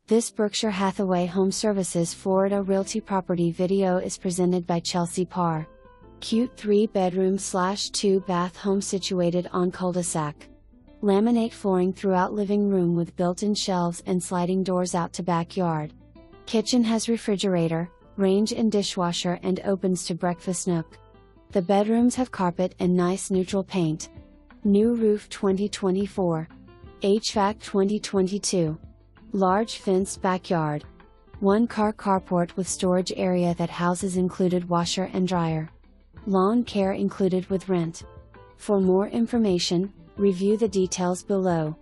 This Berkshire Hathaway HomeServices Florida Realty property video is presented by Chelsea Parr. Cute 3-bedroom/2-bath home situated on cul-de-sac. Laminate flooring throughout living room with built-in shelves and sliding doors out to backyard. Kitchen has refrigerator, range and dishwasher and opens to breakfast nook. The bedrooms have carpet and nice neutral paint. New roof 2024. HVAC 2022. Large fenced backyard. 1-car carport with storage area that houses included washer and dryer. Lawn care included with rent. For more information, review the details below.